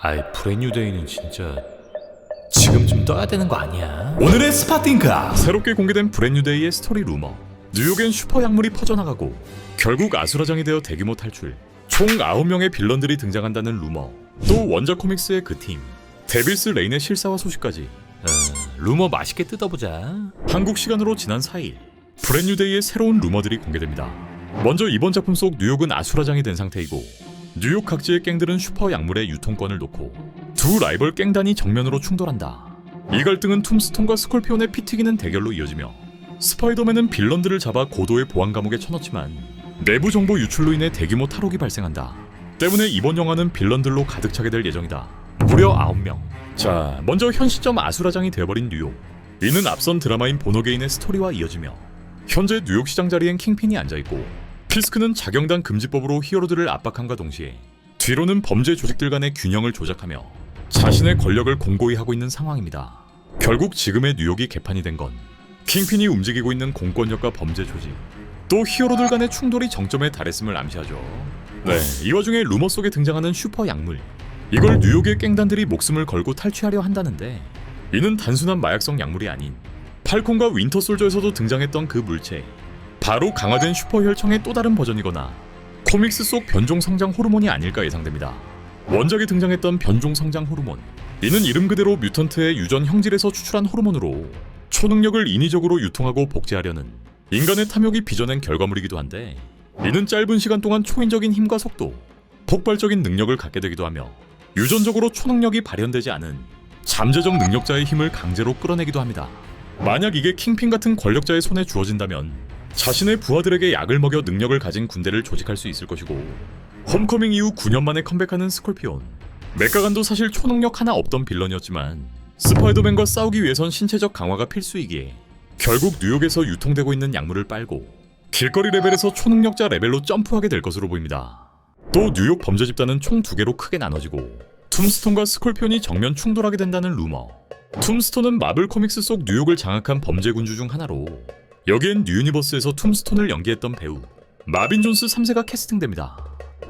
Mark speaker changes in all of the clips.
Speaker 1: 아이 브랜뉴데이는 진짜 지금쯤 떠야 되는 거 아니야?
Speaker 2: 오늘의 스파팅카.
Speaker 3: 새롭게 공개된 브랜뉴데이의 스토리 루머. 뉴욕엔 슈퍼 약물이 퍼져나가고 결국 아수라장이 되어 대규모 탈출. 총 9명의 빌런들이 등장한다는 루머. 또 원작 코믹스의 그 팀 데빌스 레인의 실사화 소식까지.
Speaker 1: 루머 맛있게 뜯어보자.
Speaker 3: 한국 시간으로 지난 4일 브랜뉴데이의 새로운 루머들이 공개됩니다. 먼저 이번 작품 속 뉴욕은 아수라장이 된 상태이고 뉴욕 각지의 갱들은 슈퍼 약물의 유통권을 놓고 두 라이벌 갱단이 정면으로 충돌한다. 이 갈등은 툼스톤과 스콜피온의 피 튀기는 대결로 이어지며 스파이더맨은 빌런들을 잡아 고도의 보안 감옥에 쳐넣지만 내부 정보 유출로 인해 대규모 탈옥이 발생한다. 때문에 이번 영화는 빌런들로 가득 차게 될 예정이다. 무려 9명. 자, 먼저 현 시점 아수라장이 되어버린 뉴욕. 이는 앞선 드라마인 보너게인의 스토리와 이어지며 현재 뉴욕 시장 자리엔 킹핀이 앉아있고 피스크는 자경단 금지법으로 히어로들을 압박함과 동시에 뒤로는 범죄 조직들 간의 균형을 조작하며 자신의 권력을 공고히 하고 있는 상황입니다. 결국 지금의 뉴욕이 개판이 된 건 킹핀이 움직이고 있는 공권력과 범죄 조직, 또 히어로들 간의 충돌이 정점에 달했음을 암시하죠. 네, 이 와중에 루머 속에 등장하는 슈퍼 약물. 이걸 뉴욕의 갱단들이 목숨을 걸고 탈취하려 한다는데 이는 단순한 마약성 약물이 아닌 팔콘과 윈터 솔저에서도 등장했던 그 물체, 바로 강화된 슈퍼 혈청의 또 다른 버전이거나 코믹스 속 변종 성장 호르몬이 아닐까 예상됩니다. 원작에 등장했던 변종 성장 호르몬, 이는 이름 그대로 뮤턴트의 유전 형질에서 추출한 호르몬으로 초능력을 인위적으로 유통하고 복제하려는 인간의 탐욕이 빚어낸 결과물이기도 한데, 이는 짧은 시간 동안 초인적인 힘과 속도, 폭발적인 능력을 갖게 되기도 하며 유전적으로 초능력이 발현되지 않은 잠재적 능력자의 힘을 강제로 끌어내기도 합니다. 만약 이게 킹핀 같은 권력자의 손에 주어진다면 자신의 부하들에게 약을 먹여 능력을 가진 군대를 조직할 수 있을 것이고, 홈커밍 이후 9년 만에 컴백하는 스콜피온, 맥가간도 사실 초능력 하나 없던 빌런이었지만 스파이더맨과 싸우기 위해선 신체적 강화가 필수이기에 결국 뉴욕에서 유통되고 있는 약물을 빨고 길거리 레벨에서 초능력자 레벨로 점프하게 될 것으로 보입니다. 또 뉴욕 범죄 집단은 총 2개로 크게 나눠지고 툼스톤과 스콜피온이 정면 충돌하게 된다는 루머. 툼스톤은 마블 코믹스 속 뉴욕을 장악한 범죄 군주 중 하나로 여기엔 뉴유니버스에서 툼스톤을 연기했던 배우 마빈 존스 3세가 캐스팅됩니다.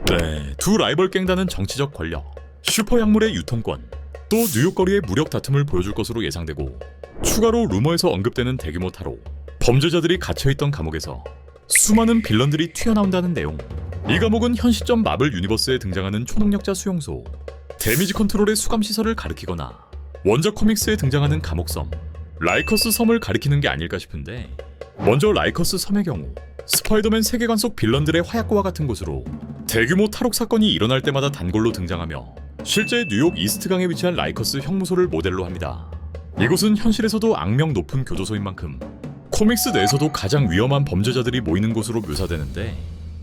Speaker 3: 네, 두 라이벌 갱단은 정치적 권력, 슈퍼 약물의 유통권, 또 뉴욕 거리의 무력 다툼을 보여줄 것으로 예상되고, 추가로 루머에서 언급되는 대규모 탈옥, 범죄자들이 갇혀있던 감옥에서 수많은 빌런들이 튀어나온다는 내용. 이 감옥은 현 시점 마블 유니버스에 등장하는 초능력자 수용소, 데미지 컨트롤의 수감시설을 가리키거나 원작 코믹스에 등장하는 감옥섬, 라이커스 섬을 가리키는 게 아닐까 싶은데, 먼저 라이커스 섬의 경우 스파이더맨 세계관 속 빌런들의 화약고와 같은 곳으로 대규모 탈옥 사건이 일어날 때마다 단골로 등장하며 실제 뉴욕 이스트강에 위치한 라이커스 형무소를 모델로 합니다. 이곳은 현실에서도 악명 높은 교도소인 만큼 코믹스 내에서도 가장 위험한 범죄자들이 모이는 곳으로 묘사되는데,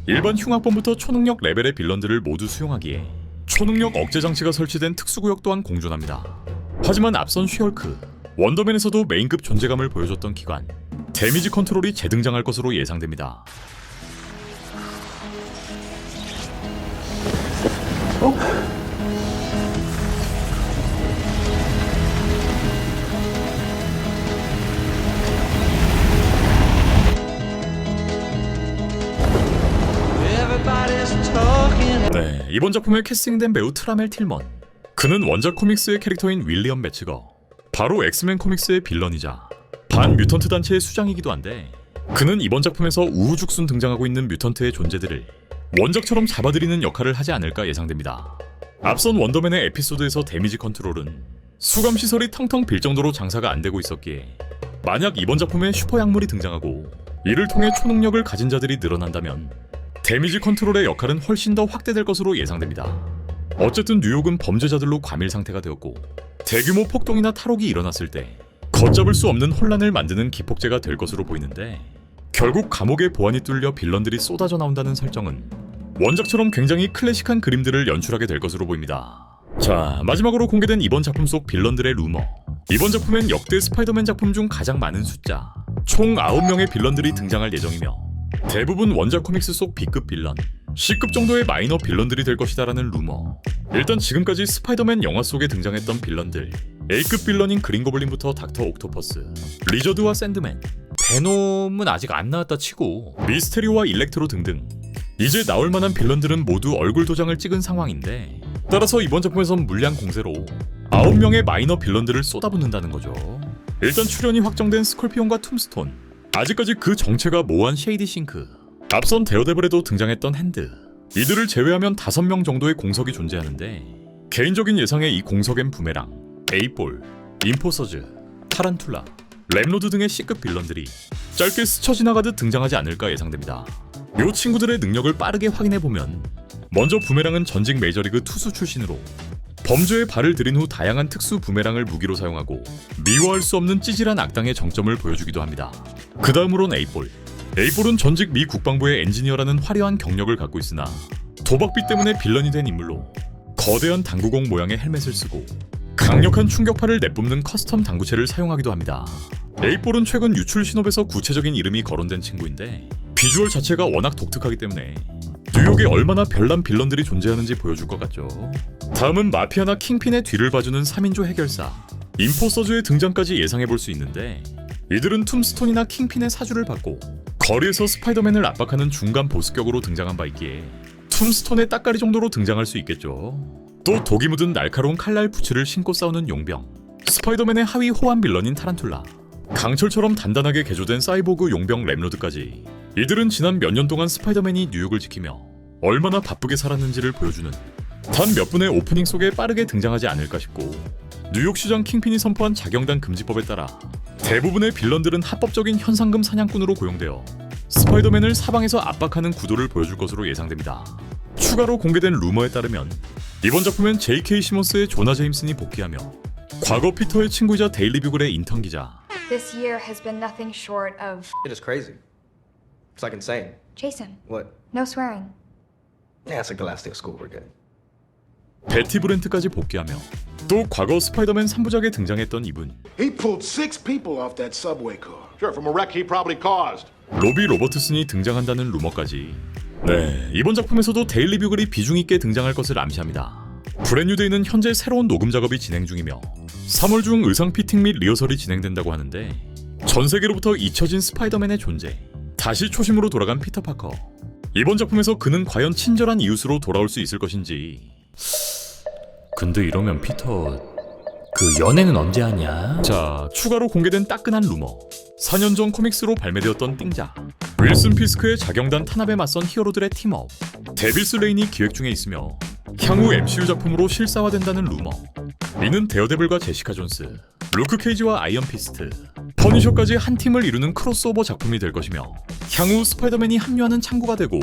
Speaker 3: 일반 흉악범부터 초능력 레벨의 빌런들을 모두 수용하기에 초능력 억제 장치가 설치된 특수구역 또한 공존합니다. 하지만 앞선 쉬헐크, 원더맨에서도 메인급 존재감을 보여줬던 기관 데미지 컨트롤이 재등장할 것으로 예상됩니다. 네, 이번 작품에 캐스팅된 배우 트라멜 틸먼. 그는 원작 코믹스의 캐릭터인 윌리엄 매츠거, 바로 엑스맨 코믹스의 빌런이자 반 뮤턴트 단체의 수장이기도 한데, 그는 이번 작품에서 우후죽순 등장하고 있는 뮤턴트의 존재들을 원작처럼 잡아들이는 역할을 하지 않을까 예상됩니다. 앞선 원더맨의 에피소드에서 데미지 컨트롤은 수감시설이 텅텅 빌 정도로 장사가 안 되고 있었기에 만약 이번 작품에 슈퍼 약물이 등장하고 이를 통해 초능력을 가진 자들이 늘어난다면 데미지 컨트롤의 역할은 훨씬 더 확대될 것으로 예상됩니다. 어쨌든 뉴욕은 범죄자들로 과밀 상태가 되었고 대규모 폭동이나 탈옥이 일어났을 때 걷잡을 수 없는 혼란을 만드는 기폭제가 될 것으로 보이는데, 결국 감옥의 보안이 뚫려 빌런들이 쏟아져 나온다는 설정은 원작처럼 굉장히 클래식한 그림들을 연출하게 될 것으로 보입니다. 자, 마지막으로 공개된 이번 작품 속 빌런들의 루머. 이번 작품엔 역대 스파이더맨 작품 중 가장 많은 숫자, 총 9명의 빌런들이 등장할 예정이며 대부분 원작 코믹스 속 B급 빌런, C급 정도의 마이너 빌런들이 될 것이다라는 루머. 일단 지금까지 스파이더맨 영화 속에 등장했던 빌런들, A급 빌런인 그린고블린부터 닥터 옥토퍼스, 리저드와 샌드맨,
Speaker 1: 베놈은 아직 안 나왔다 치고
Speaker 3: 미스테리오와 일렉트로 등등 이제 나올 만한 빌런들은 모두 얼굴 도장을 찍은 상황인데, 따라서 이번 작품에선 물량 공세로 9명의 마이너 빌런들을 쏟아붓는다는 거죠. 일단 출연이 확정된 스콜피온과 툼스톤, 아직까지 그 정체가 모호한 쉐이디 싱크, 앞선 데어데블에도 등장했던 핸드, 이들을 제외하면 5명 정도의 공석이 존재하는데 개인적인 예상에 이 공석엔 부메랑, 에이볼, 인포서즈, 타란툴라, 램로드 등의 C급 빌런들이 짧게 스쳐 지나가듯 등장하지 않을까 예상됩니다. 이 친구들의 능력을 빠르게 확인해보면 먼저 부메랑은 전직 메이저리그 투수 출신으로 범죄에 발을 들인 후 다양한 특수 부메랑을 무기로 사용하고 미워할 수 없는 찌질한 악당의 정점을 보여주기도 합니다. 그 다음으론 에이볼. 에이볼은 전직 미 국방부의 엔지니어라는 화려한 경력을 갖고 있으나 도박비 때문에 빌런이 된 인물로 거대한 당구공 모양의 헬멧을 쓰고 강력한 충격파를 내뿜는 커스텀 당구체를 사용하기도 합니다. 에이볼은 최근 유출 신업에서 구체적인 이름이 거론된 친구인데 비주얼 자체가 워낙 독특하기 때문에 뉴욕에 얼마나 별난 빌런들이 존재하는지 보여줄 것 같죠. 다음은 마피아나 킹핀의 뒤를 봐주는 3인조 해결사 인포서즈의 등장까지 예상해볼 수 있는데 이들은 툼스톤이나 킹핀의 사주를 받고 거리에서 스파이더맨을 압박하는 중간 보스격으로 등장한 바 있기에 툼스톤의 따까리 정도로 등장할 수 있겠죠. 또 독이 묻은 날카로운 칼날 부츠를 신고 싸우는 용병, 스파이더맨의 하위 호환 빌런인 타란툴라, 강철처럼 단단하게 개조된 사이보그 용병 램로드까지 이들은 지난 몇 년 동안 스파이더맨이 뉴욕을 지키며 얼마나 바쁘게 살았는지를 보여주는 단 몇 분의 오프닝 속에 빠르게 등장하지 않을까 싶고 뉴욕시장 킹핀이 선포한 자경단 금지법에 따라 대부분의 빌런들은 합법적인 현상금 사냥꾼으로 고용되어 스파이더맨을 사방에서 압박하는 구도를 보여줄 것으로 예상됩니다. 추가로 공개된 루머에 따르면 이번 작품엔 J.K. 시몬스의 조나 제임슨이 복귀하며 과거 피터의 친구이자 데일리 뷰글의 인턴 기자
Speaker 2: This year has been nothing short of
Speaker 4: It is crazy. It's like insane.
Speaker 2: Jason.
Speaker 4: What?
Speaker 2: No swearing.
Speaker 4: Yeah, it's like the last day of school. We're good.
Speaker 3: 베티 브렌트까지 복귀하며 또 과거 스파이더맨 3부작에 등장했던 이분
Speaker 5: He pulled 6 people off that subway car.
Speaker 6: Sure, from a wreck he probably caused.
Speaker 3: 로비 로버트슨이 등장한다는 루머까지. 네, 이번 작품에서도 데일리 뷰글이 비중 있게 등장할 것을 암시합니다. 브랜뉴데이는 현재 새로운 녹음 작업이 진행 중이며 3월 중 의상 피팅 및 리허설이 진행된다고 하는데 전 세계로부터 잊혀진 스파이더맨의 존재, 다시 초심으로 돌아간 피터 파커, 이번 작품에서 그는 과연 친절한 이웃으로 돌아올 수 있을 것인지.
Speaker 1: 근데 이러면 피터 그 연애는 언제 하냐?
Speaker 3: 자, 추가로 공개된 따끈한 루머, 4년 전 코믹스로 발매되었던 띵작, 윌슨 피스크의 자경단 탄압에 맞선 히어로들의 팀업, 데빌스 레인이 기획 중에 있으며 향후 MCU 작품으로 실사화된다는 루머. 이는 데어데블과 제시카 존스, 루크 케이지와 아이언 피스트, 퍼니셔까지 한 팀을 이루는 크로스오버 작품이 될 것이며 향후 스파이더맨이 합류하는 창구가 되고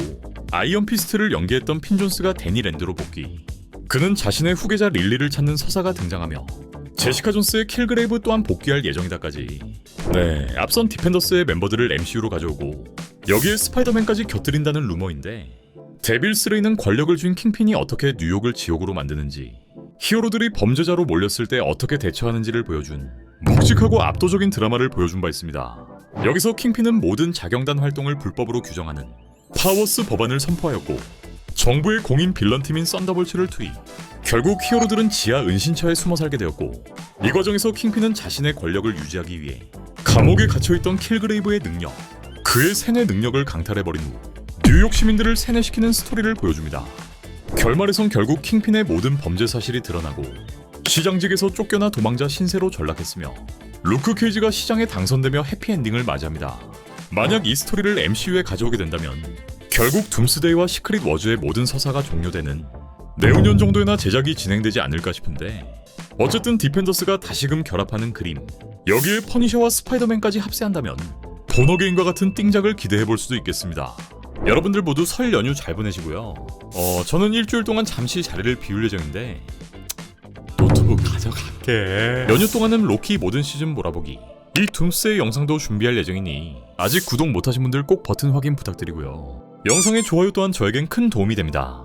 Speaker 3: 아이언 피스트를 연기했던 핀 존스가 데니 랜드로 복귀, 그는 자신의 후계자 릴리를 찾는 서사가 등장하며 제시카 존스의 킬그레이브 또한 복귀할 예정이다까지. 네, 앞선 디펜더스의 멤버들을 MCU로 가져오고 여기에 스파이더맨까지 곁들인다는 루머인데 데빌스 레이는 권력을 쥔 킹핀이 어떻게 뉴욕을 지옥으로 만드는지, 히어로들이 범죄자로 몰렸을 때 어떻게 대처하는지를 보여준 묵직하고 압도적인 드라마를 보여준 바 있습니다. 여기서 킹핀은 모든 자경단 활동을 불법으로 규정하는 파워스 법안을 선포하였고 정부의 공인 빌런팀인 썬더볼츠를 투입, 결국 히어로들은 지하 은신처에 숨어 살게 되었고 이 과정에서 킹핀은 자신의 권력을 유지하기 위해 감옥에 갇혀있던 킬그레이브의 능력, 그의 세뇌 능력을 강탈해버린 후 뉴욕 시민들을 세뇌시키는 스토리를 보여줍니다. 결말에선 결국 킹핀의 모든 범죄 사실이 드러나고 시장직에서 쫓겨나 도망자 신세로 전락했으며 루크 케이지가 시장에 당선되며 해피엔딩을 맞이합니다. 만약 이 스토리를 MCU에 가져오게 된다면 결국 둠스데이와 시크릿 워즈의 모든 서사가 종료되는 내후년 정도에나 제작이 진행되지 않을까 싶은데 어쨌든 디펜더스가 다시금 결합하는 그림, 여기에 퍼니셔와 스파이더맨까지 합세한다면 본어게인과 같은 띵작을 기대해볼 수도 있겠습니다. 여러분들 모두 설 연휴 잘 보내시고요. 저는 일주일 동안 잠시 자리를 비울 예정인데 노트북 가져갈게. 연휴 동안은 로키 모든 시즌 몰아보기, 이 둠스의 영상도 준비할 예정이니 아직 구독 못하신 분들 꼭 버튼 확인 부탁드리고요. 영상의 좋아요 또한 저에겐 큰 도움이 됩니다.